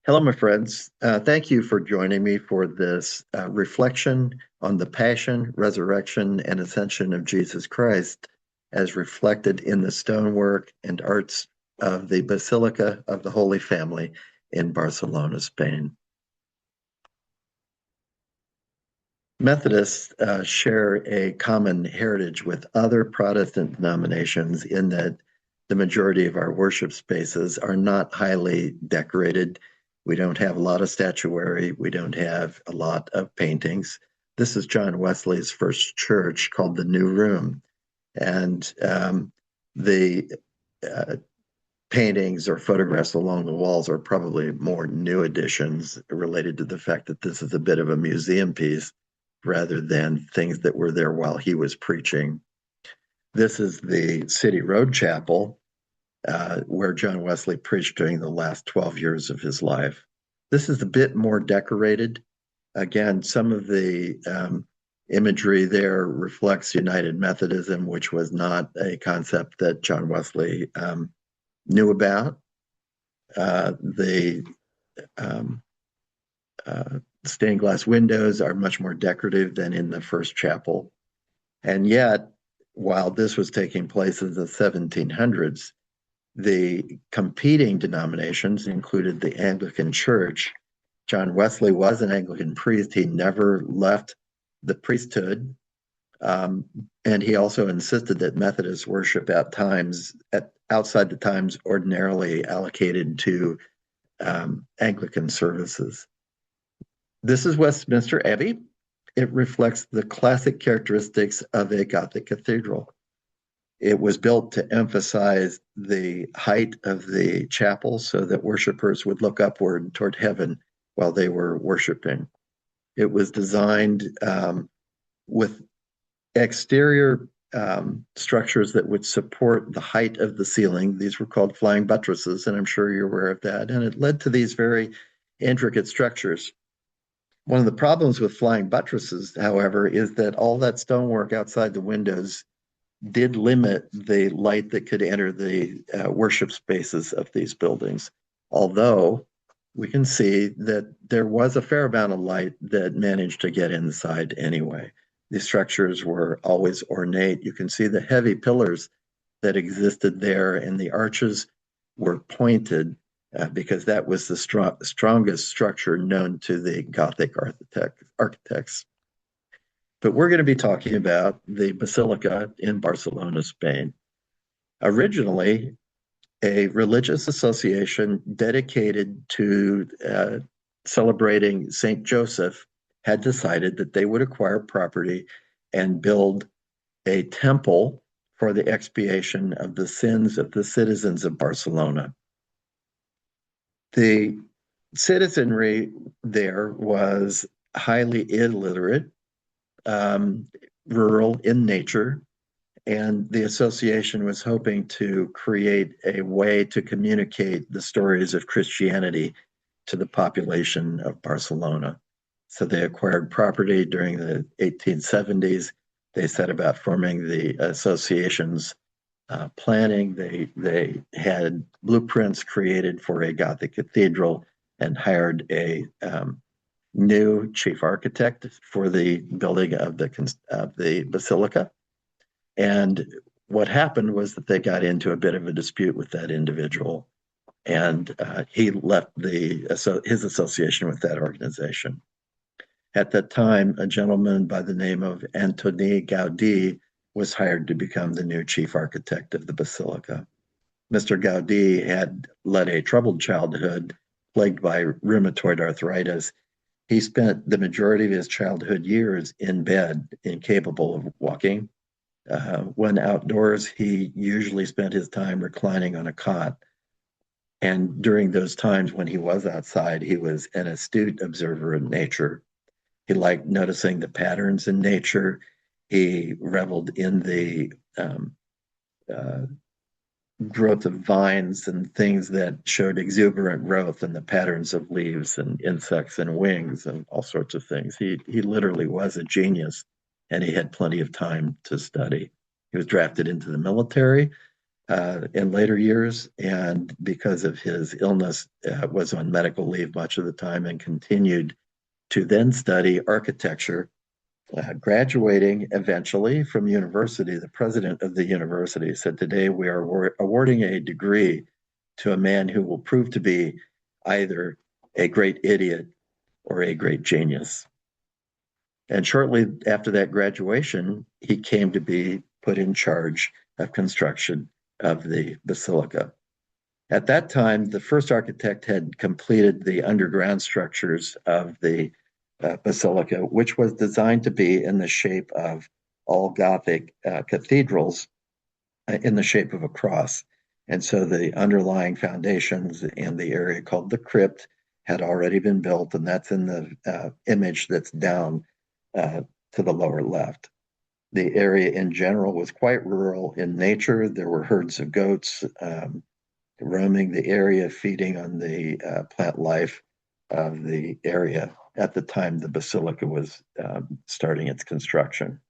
Hello, my friends. Thank you for joining me for this reflection on the passion, resurrection, and ascension of Jesus Christ as reflected in the stonework and arts of the Basilica of the Holy Family in Barcelona, Spain. Methodists share a common heritage with other Protestant denominations in that the majority of our worship spaces are not highly decorated. We don't have a lot of statuary. We don't have a lot of paintings. This is John Wesley's first church called the New Room. And the paintings or photographs along the walls are probably more new additions related to the fact that this is a bit of a museum piece rather than things that were there while he was preaching. This is the City Road Chapel, where John Wesley preached during the last 12 years of his life. This is a bit more decorated. Again, some of the imagery there reflects United Methodism, which was not a concept that John Wesley knew about. The stained glass windows are much more decorative than in the first chapel. And yet, while this was taking place in the 1700s, the competing denominations included the Anglican Church. John Wesley was an Anglican priest. He never left the priesthood. And he also insisted that Methodists worship outside the times ordinarily allocated to Anglican services. This is Westminster Abbey. It reflects the classic characteristics of a Gothic cathedral. It was built to emphasize the height of the chapel so that worshipers would look upward toward heaven while they were worshiping. It was designed with exterior structures that would support the height of the ceiling. These were called flying buttresses, and I'm sure you're aware of that. And it led to these very intricate structures. One of the problems with flying buttresses, however, is that all that stonework outside the windows did limit the light that could enter the worship spaces of these buildings. Although we can see that there was a fair amount of light that managed to get inside anyway. The structures were always ornate. You can see the heavy pillars that existed there, and the arches were pointed because that was the strongest structure known to the Gothic architects. But we're going to be talking about the Basilica in Barcelona, Spain. Originally, a religious association dedicated to celebrating St. Joseph had decided that they would acquire property and build a temple for the expiation of the sins of the citizens of Barcelona. The citizenry there was highly illiterate, rural in nature, and the association was hoping to create a way to communicate the stories of Christianity to the population of Barcelona. So they acquired property during the 1870s. They set about forming the association's planning. They had blueprints created for a Gothic cathedral and hired a new chief architect for the building of the basilica. And what happened was that they got into a bit of a dispute with that individual, and he left his association with that organization. At that time, a gentleman by the name of Antoni Gaudí was hired to become the new chief architect of the basilica. Mr. Gaudí had led a troubled childhood plagued by rheumatoid arthritis. He spent the majority of his childhood years in bed, incapable of walking. When outdoors, he usually spent his time reclining on a cot. And during those times when he was outside, he was an astute observer of nature. He liked noticing the patterns in nature. He reveled in the growth of vines and things that showed exuberant growth and the patterns of leaves and insects and wings and all sorts of things. He literally was a genius, and he had plenty of time to study. He was drafted into the military, in later years, and because of his illness, was on medical leave much of the time and continued to then study architecture, graduating eventually from university. The president of the university said, "Today we are awarding a degree to a man who will prove to be either a great idiot or a great genius." And shortly after that graduation, he came to be put in charge of construction of the basilica. At that time, the first architect had completed the underground structures of the basilica, which was designed to be in the shape of all Gothic cathedrals, in the shape of a cross. And so the underlying foundations in the area called the crypt had already been built, and that's in the image that's down to the lower left. The area in general was quite rural in nature. There were herds of goats roaming the area, feeding on the plant life of the area at the time the basilica was starting its construction.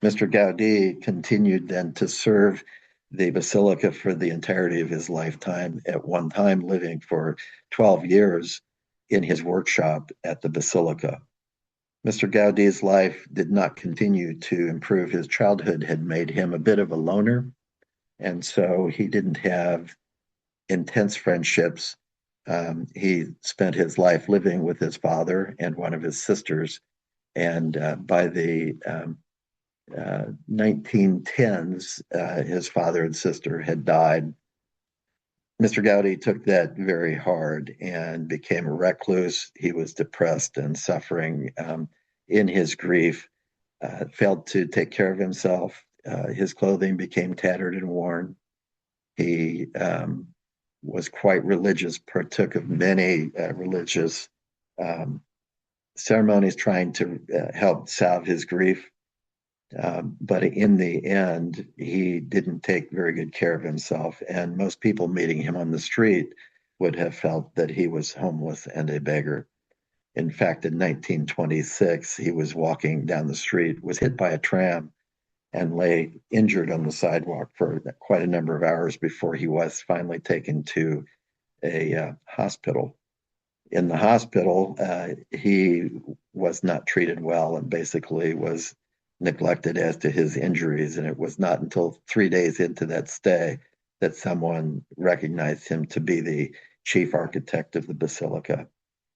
Mr. Gaudí continued then to serve the basilica for the entirety of his lifetime, at one time living for 12 years in his workshop at the basilica. Mr. Gaudí's life did not continue to improve. His childhood had made him a bit of a loner, and so he didn't have intense friendships. He spent his life living with his father and one of his sisters, and by the 1910s, his father and sister had died. Mr. Gaudí took that very hard and became a recluse. He was depressed and suffering in his grief, failed to take care of himself. His clothing became tattered and worn. He was quite religious, partook of many religious ceremonies trying to help salve his grief. But in the end, he didn't take very good care of himself. And most people meeting him on the street would have felt that he was homeless and a beggar. In fact, in 1926, he was walking down the street, was hit by a tram, and lay injured on the sidewalk for quite a number of hours before he was finally taken to a hospital. In the hospital, he was not treated well and basically was neglected as to his injuries. And it was not until 3 days into that stay that someone recognized him to be the chief architect of the basilica.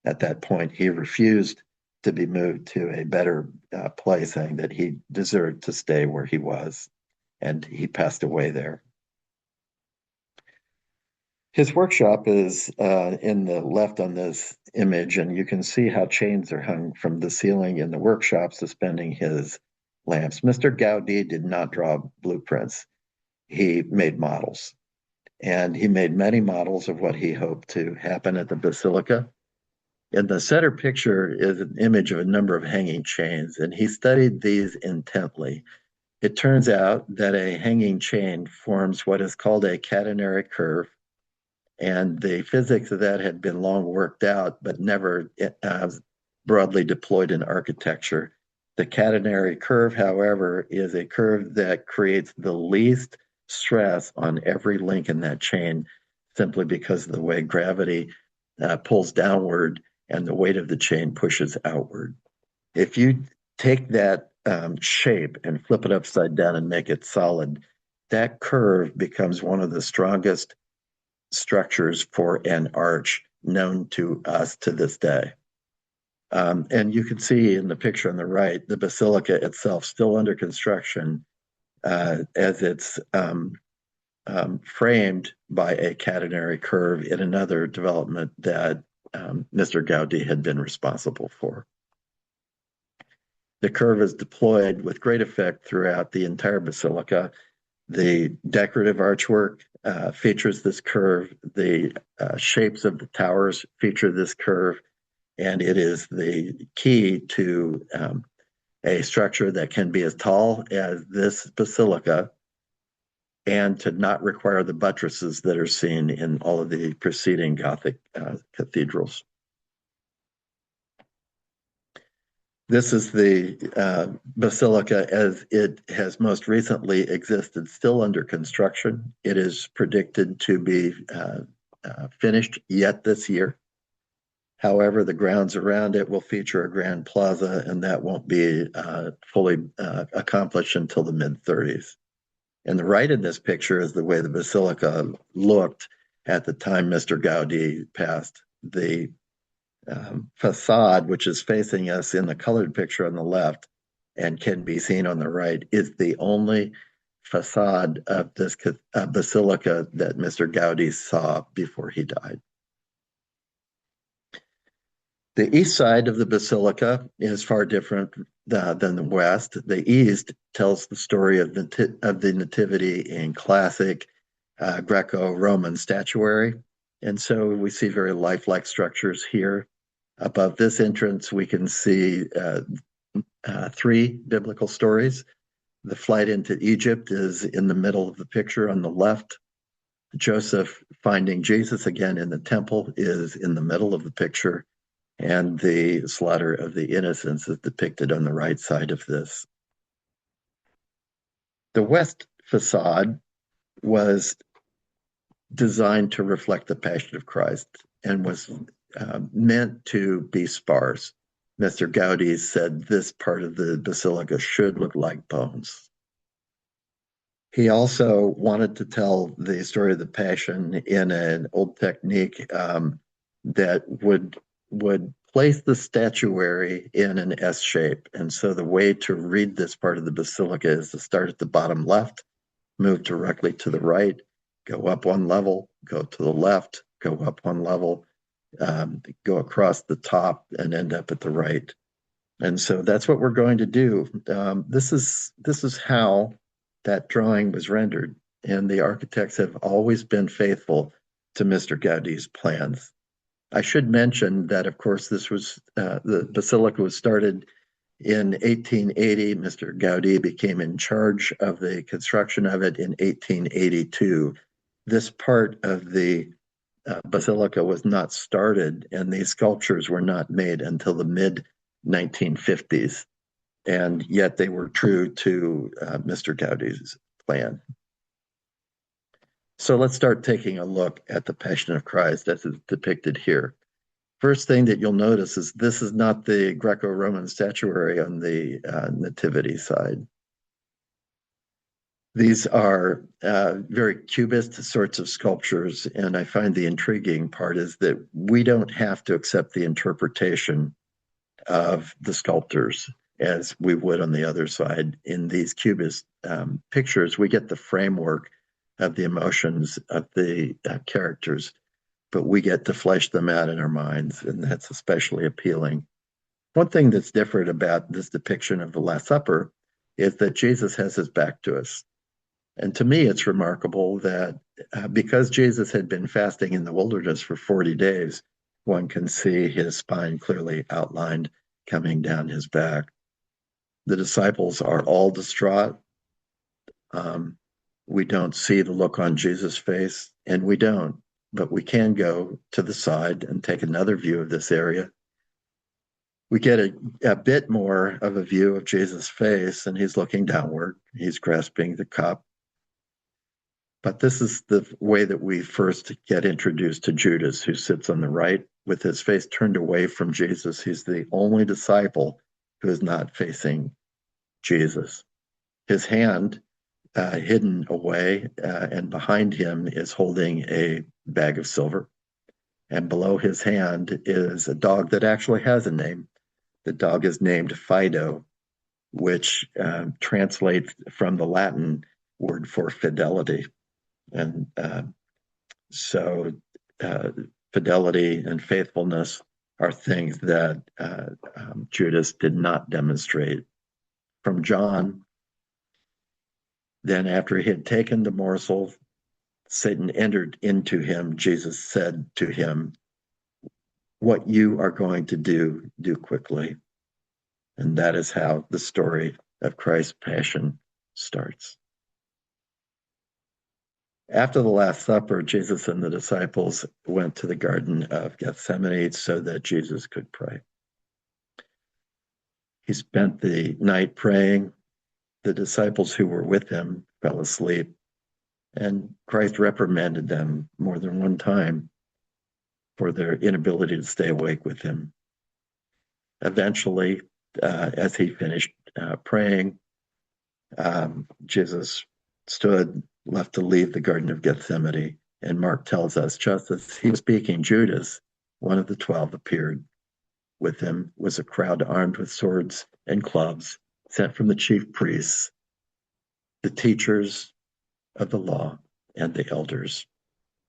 At that point, he refused to be moved to a better place, saying that he deserved to stay where he was, and he passed away there. His workshop is in the left on this image, and you can see how chains are hung from the ceiling in the workshop, suspending his lamps. Mr. Gaudí did not draw blueprints. He made models, and he made many models of what he hoped to happen at the basilica. In the center picture is an image of a number of hanging chains, and he studied these intently. It turns out that a hanging chain forms what is called a catenary curve, and the physics of that had been long worked out, but never broadly deployed in architecture. The catenary curve, however, is a curve that creates the least stress on every link in that chain, simply because of the way gravity pulls downward and the weight of the chain pushes outward. If you take that shape and flip it upside down and make it solid, that curve becomes one of the strongest structures for an arch known to us to this day. And you can see in the picture on the right, the basilica itself still under construction, as it's framed by a catenary curve in another development that Mr. Gaudí had been responsible for. The curve is deployed with great effect throughout the entire basilica. The decorative archwork features this curve. The shapes of the towers feature this curve, and it is the key to a structure that can be as tall as this basilica and to not require the buttresses that are seen in all of the preceding Gothic cathedrals. This is the basilica as it has most recently existed, still under construction. It is predicted to be finished yet this year. However, the grounds around it will feature a grand plaza, and that won't be fully accomplished until the mid-30s. And the right in this picture is the way the basilica looked at the time Mr. Gaudi passed. The facade, which is facing us in the colored picture on the left and can be seen on the right, is the only facade of this basilica that Mr. Gaudi saw before he died. The east side of the basilica is far different than the west. The east tells the story of the Nativity in classic Greco-Roman statuary. And so we see very lifelike structures here. Above this entrance, we can see three biblical stories. The flight into Egypt is in the middle of the picture on the left. Joseph finding Jesus again in the temple is in the middle of the picture. And the slaughter of the innocents is depicted on the right side of this. The west facade was designed to reflect the Passion of Christ and was meant to be sparse. Mr. Gaudi said this part of the basilica should look like bones. He also wanted to tell the story of the Passion in an old technique that would place the statuary in an S shape. And so the way to read this part of the basilica is to start at the bottom left, move directly to the right, go up one level, go to the left, go up one level, go across the top, and end up at the right. And so that's what we're going to do. This is how that drawing was rendered. And the architects have always been faithful to Mr. Gaudi's plans. I should mention that, of course, this was the basilica was started in 1880. Mr. Gaudi became in charge of the construction of it in 1882. This part of the basilica was not started, and these sculptures were not made until the mid 1950s, and yet they were true to Mr. Gaudi's plan. So let's start taking a look at the Passion of Christ as is depicted here. First thing that you'll notice is this is not the Greco-Roman statuary on the nativity side. These are very cubist sorts of sculptures, and I find the intriguing part is that we don't have to accept the interpretation of the sculptors as we would on the other side. In these cubist pictures, we get the framework of the emotions of the characters, but we get to flesh them out in our minds, and that's especially appealing. One thing that's different about this depiction of the Last Supper is that Jesus has his back to us. And to me, it's remarkable that because Jesus had been fasting in the wilderness for 40 days, one can see his spine clearly outlined coming down his back. The disciples are all distraught. We don't see the look on Jesus' face, and we don't, but we can go to the side and take another view of this area. We get a bit more of a view of Jesus' face, and he's looking downward. He's grasping the cup. But this is the way that we first get introduced to Judas, who sits on the right with his face turned away from Jesus. He's the only disciple who is not facing Jesus. His hand hidden away, and behind him is holding a bag of silver. And below his hand is a dog that actually has a name. The dog is named Fido, which translates from the Latin word for fidelity. And so fidelity and faithfulness are things that Judas did not demonstrate. From John, then after he had taken the morsel, Satan entered into him. Jesus said to him, "What you are going to do, do quickly." And that is how the story of Christ's passion starts. After the Last Supper, Jesus and the disciples went to the Garden of Gethsemane so that Jesus could pray. He spent the night praying. The disciples who were with him fell asleep, and Christ reprimanded them more than one time for their inability to stay awake with him. Eventually, as he finished praying, Jesus stood, left to leave the Garden of Gethsemane. And Mark tells us, just as he was speaking, Judas, one of the 12, appeared. With him was a crowd armed with swords and clubs, sent from the chief priests, the teachers of the law, and the elders.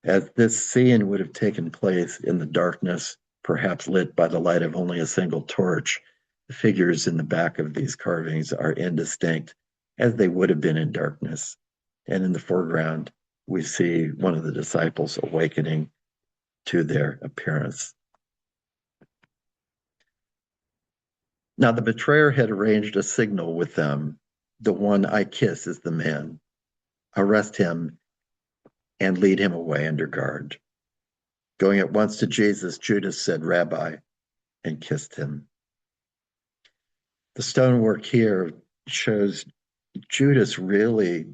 As this scene would have taken place in the darkness, perhaps lit by the light of only a single torch, the figures in the back of these carvings are indistinct, as they would have been in darkness. And in the foreground, we see one of the disciples awakening to their appearance. Now, the betrayer had arranged a signal with them. The one I kiss is the man. Arrest him and lead him away under guard. Going at once to Jesus, Judas said, Rabbi, and kissed him. The stonework here shows Judas really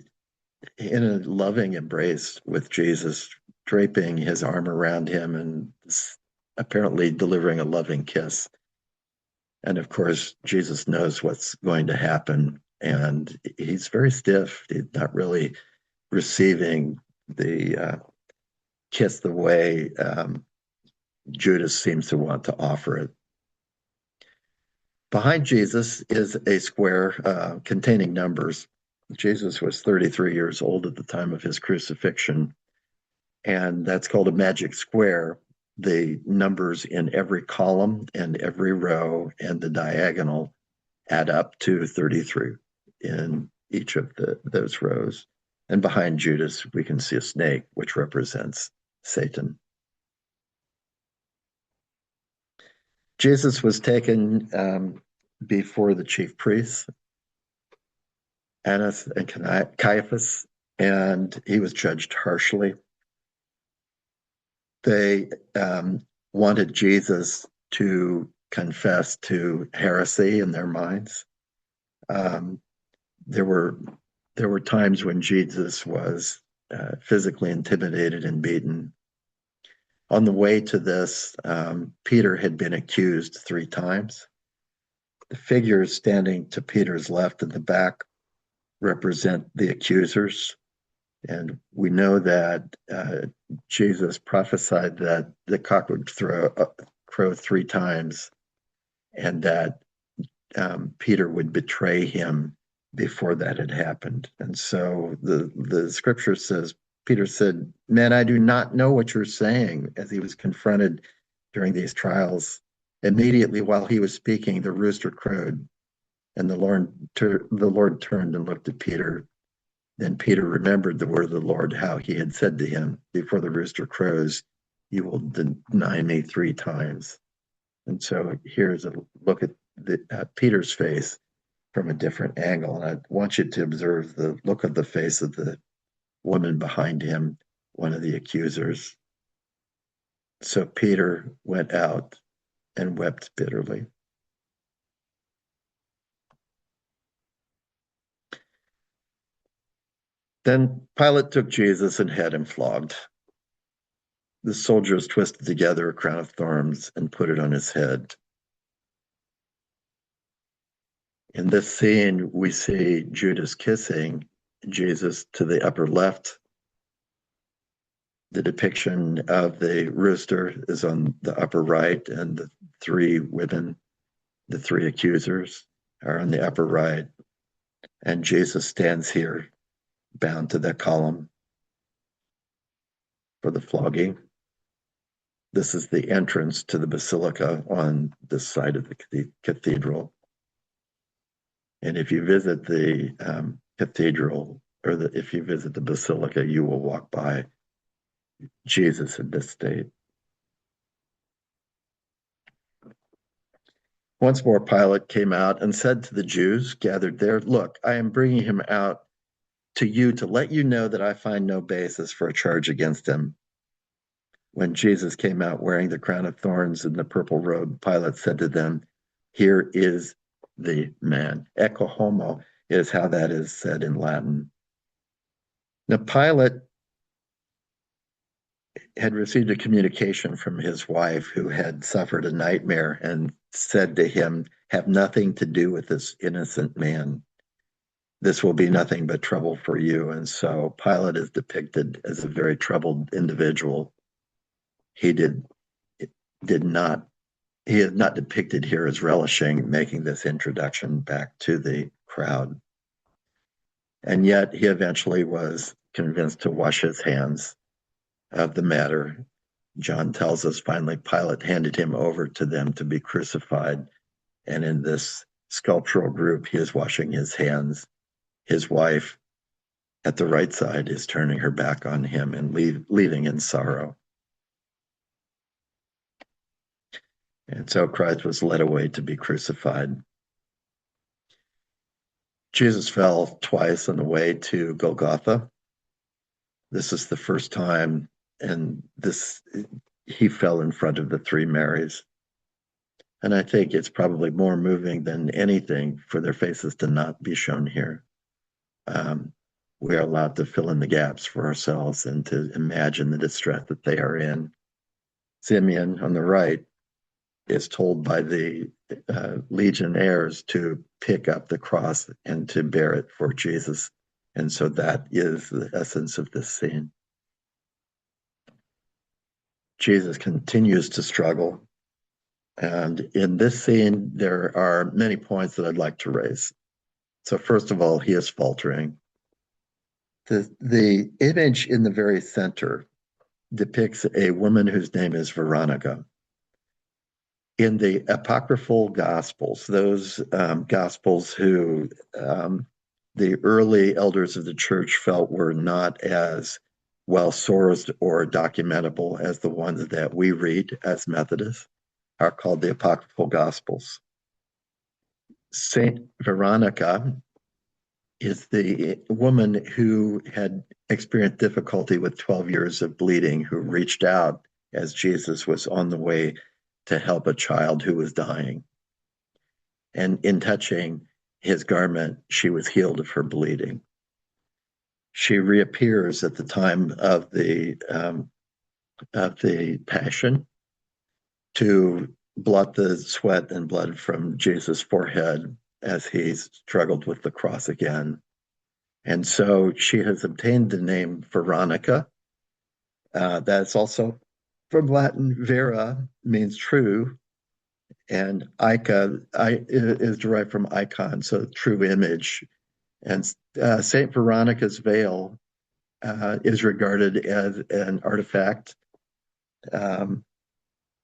in a loving embrace with Jesus, draping his arm around him and apparently delivering a loving kiss. And of course, Jesus knows what's going to happen, and he's very stiff. He's not really receiving the kiss the way Judas seems to want to offer it. Behind Jesus is a square containing numbers. Jesus was 33 years old at the time of his crucifixion, and that's called a magic square. The numbers in every column and every row and the diagonal add up to 33 in each of those rows. And behind Judas, we can see a snake, which represents Satan. Jesus was taken before the chief priests, Annas and Caiaphas, and he was judged harshly. They wanted Jesus to confess to heresy in their minds. There were times when Jesus was physically intimidated and beaten. On the way to this, Peter had been accused 3 times. The figures standing to Peter's left and the back represent the accusers. And we know that Jesus prophesied that the cock would crow 3 times, and that Peter would betray him before that had happened. And so the scripture says, Peter said, "Man, I do not know what you're saying," as he was confronted during these trials. Immediately while he was speaking, the rooster crowed, and the Lord turned and looked at Peter. Then Peter remembered the word of the Lord, how he had said to him, "Before the rooster crows, you will deny me 3 times." And so here's a look at Peter's face from a different angle. And I want you to observe the look of the face of the woman behind him, one of the accusers. So Peter went out and wept bitterly. Then Pilate took Jesus and had him flogged. The soldiers twisted together a crown of thorns and put it on his head. In this scene, we see Judas kissing Jesus to the upper left. The depiction of the rooster is on the upper right, and the 3 women, the 3 accusers, are on the upper right. And Jesus stands here, bound to that column for the flogging. This is the entrance to the basilica on this side of the cathedral. And if you visit the cathedral, or if you visit the basilica, you will walk by Jesus in this state. Once more, Pilate came out and said to the Jews gathered there, "Look, I am bringing him out to you to let you know that I find no basis for a charge against him." When Jesus came out wearing the crown of thorns and the purple robe, Pilate said to them, "Here is the man. Ecce homo is how that is said in Latin. Now, Pilate had received a communication from his wife, who had suffered a nightmare, and said to him, "Have nothing to do with this innocent man. This will be nothing but trouble for you." And so Pilate is depicted as a very troubled individual. He did not he is not depicted here as relishing making this introduction back to the crowd. And yet he eventually was convinced to wash his hands of the matter. John tells us finally Pilate handed him over to them to be crucified. And in this sculptural group, he is washing his hands. His wife at the right side is turning her back on him and leaving in sorrow. And so Christ was led away to be crucified. Jesus fell twice on the way to Golgotha. This is the first time, and he fell in front of the three Marys. And I think it's probably more moving than anything for their faces to not be shown here. We are allowed to fill in the gaps for ourselves and to imagine the distress that they are in. Simeon on the right is told by the legionnaires to pick up the cross and to bear it for Jesus. And so that is the essence of this scene. Jesus continues to struggle. And in this scene, there are many points that I'd like to raise. So first of all, he is faltering. The image in the very center depicts a woman whose name is Veronica. In the apocryphal Gospels, those Gospels who the early elders of the church felt were not as well sourced or documentable as the ones that we read as Methodists, are called the apocryphal Gospels. Saint Veronica is the woman who had experienced difficulty with 12 years of bleeding, who reached out as Jesus was on the way to help a child who was dying. And in touching his garment, she was healed of her bleeding. She reappears at the time of the Passion to blot the sweat and blood from Jesus' forehead as he struggled with the cross again. And so she has obtained the name Veronica. That's also from Latin. Vera means true, and Ica is derived from icon, so true image. And Saint Veronica's veil is regarded as an artifact,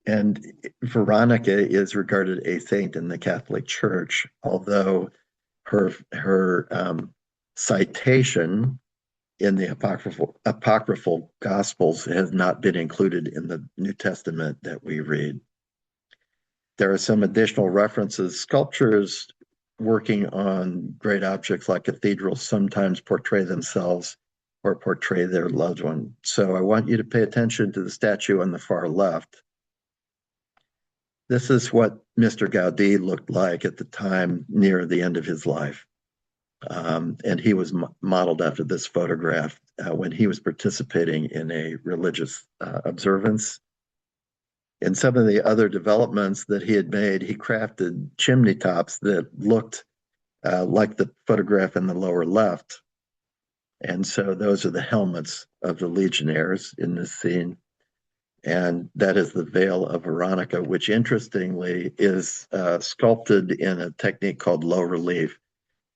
and Veronica is regarded a saint in the Catholic Church, although her citation in the apocryphal Gospels has not been included in the New Testament that we read. There are some additional references. Sculptures working on great objects like cathedrals sometimes portray themselves or portray their loved one. So I want you to pay attention to the statue on the far left. This is what Mr. Gaudí looked like at the time near the end of his life. And he was modeled after this photograph when he was participating in a religious observance. In some of the other developments that he had made, he crafted chimney tops that looked like the photograph in the lower left. And so those are the helmets of the legionnaires in this scene. And that is the veil of Veronica, which interestingly is sculpted in a technique called low relief,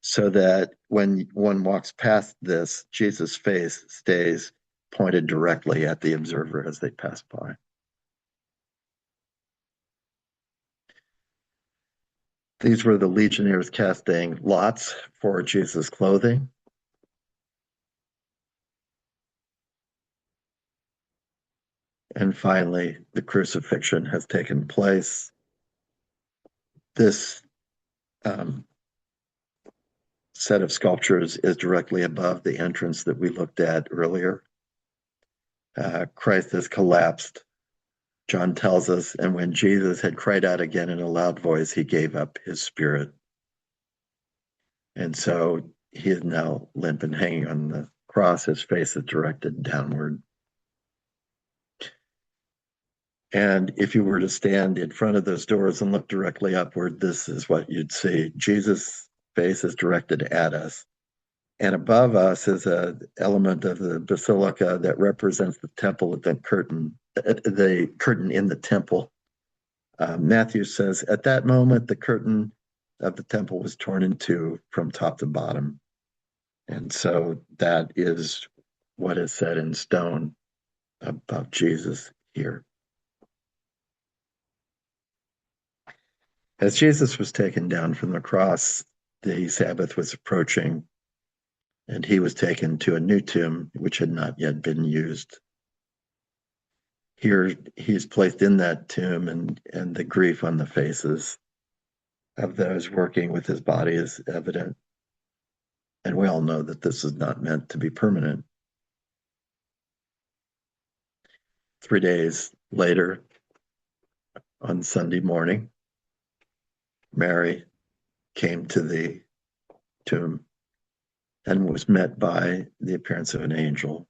so that when one walks past this, Jesus' face stays pointed directly at the observer as they pass by. These were the legionnaires casting lots for Jesus' clothing. And finally, the crucifixion has taken place. This set of sculptures is directly above the entrance that we looked at earlier. Christ has collapsed. John tells us, and when Jesus had cried out again in a loud voice, he gave up his spirit. And so he is now limp and hanging on the cross. His face is directed downward. And if you were to stand in front of those doors and look directly upward, this is what you'd see. Jesus' face is directed at us. And above us is an element of the basilica that represents the temple of the curtain in the temple. Matthew says, at that moment, the curtain of the temple was torn in two from top to bottom. And so that is what is said in stone about Jesus here. As Jesus was taken down from the cross, the Sabbath was approaching, and he was taken to a new tomb which had not yet been used. Here he's placed in that tomb, and the grief on the faces of those working with his body is evident. And we all know that this is not meant to be permanent. 3 days later, on Sunday morning, Mary came to the tomb and was met by the appearance of an angel.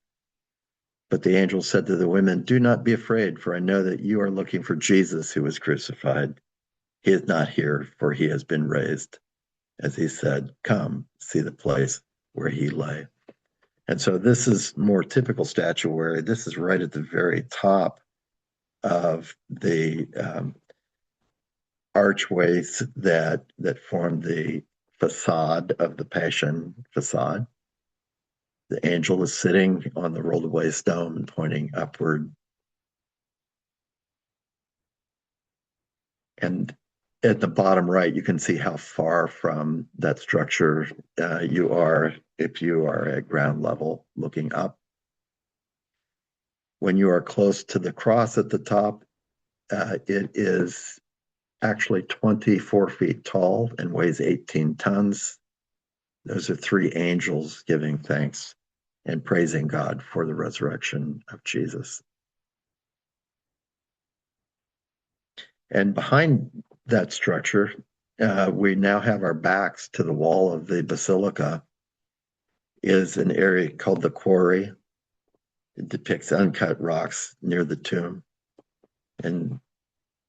But the angel said to the women, do not be afraid, for I know that you are looking for Jesus who was crucified. He is not here, for he has been raised. As he said, come, see the place where he lay. And so this is more typical statuary. This is right at the very top of the archways that form the facade of the Passion facade. The angel is sitting on the rolled away stone pointing upward. And at the bottom right, you can see how far from that structure you are if you are at ground level looking up. When you are close to the cross at the top, it is actually 24 feet tall and weighs 18 tons. Those are three angels giving thanks and praising God for the resurrection of Jesus. And behind that structure, we now have our backs to the wall of the basilica, is an area called the quarry. It depicts uncut rocks near the tomb. And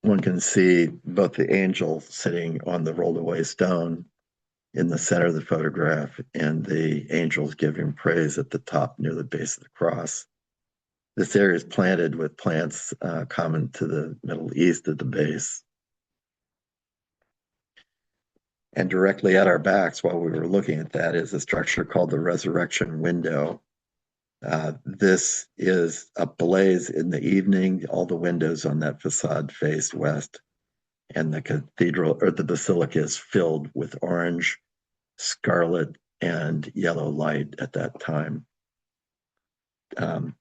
one can see both the angel sitting on the rolled away stone in the center of the photograph and the angels giving praise at the top near the base of the cross. This area is planted with plants common to the Middle East at the base. And directly at our backs, while we were looking at that, is a structure called the resurrection window. This is ablaze in the evening. All the windows on that facade face west, and the cathedral or the basilica is filled with orange, scarlet, and yellow light at that time.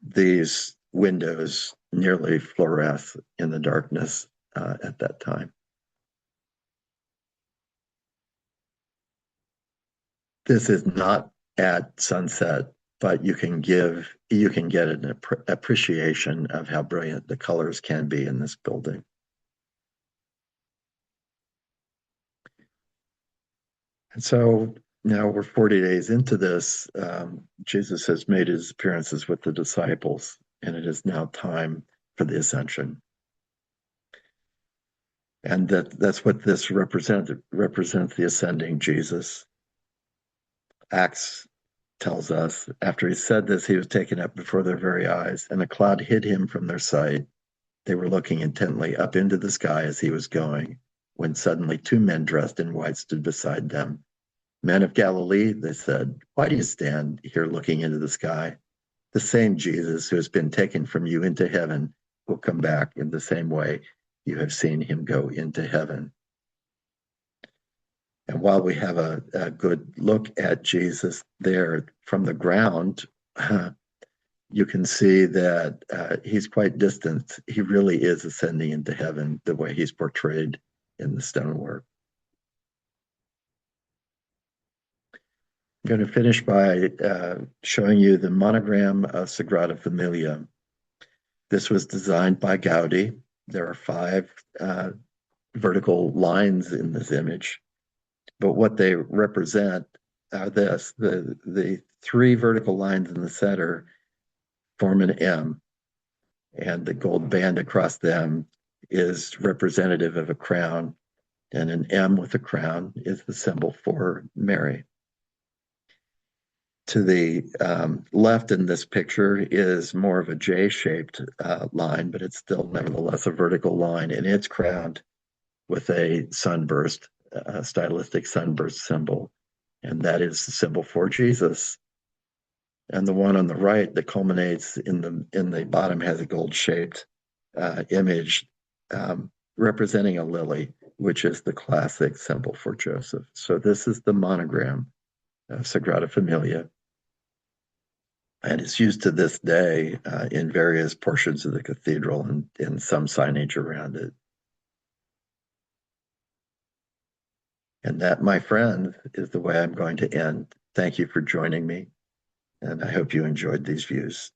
These windows nearly fluoresce in the darkness at that time. This is not at sunset, but you can get an appreciation of how brilliant the colors can be in this building. And so now we're 40 days into this. Jesus has made his appearances with the disciples, and it is now time for the ascension. And that's what this represents. It represents the ascending Jesus. Acts tells us, after he said this, he was taken up before their very eyes, and a cloud hid him from their sight. They were looking intently up into the sky as he was going, when suddenly two men dressed in white stood beside them. Men of Galilee, they said, why do you stand here looking into the sky? The same Jesus who has been taken from you into heaven will come back in the same way you have seen him go into heaven. And while we have a good look at Jesus there from the ground, you can see that he's quite distant. He really is ascending into heaven the way he's portrayed in the stonework. I'm going to finish by showing you the monogram of Sagrada Familia. This was designed by Gaudi. There are 5 vertical lines in this image, but what they represent are this. The three vertical lines in the center form an M, and the gold band across them is representative of a crown, and an M with a crown is the symbol for Mary. To the left in this picture is more of a J-shaped line, but it's still nevertheless a vertical line, and it's crowned with a sunburst, a stylistic sunburst symbol, and that is the symbol for Jesus. And the one on the right that culminates in the bottom has a gold-shaped image representing a lily, which is the classic symbol for Joseph. So this is the monogram of Sagrada Familia, and it's used to this day in various portions of the cathedral and in some signage around it. And that, my friend, is the way I'm going to end. Thank you for joining me, and I hope you enjoyed these views.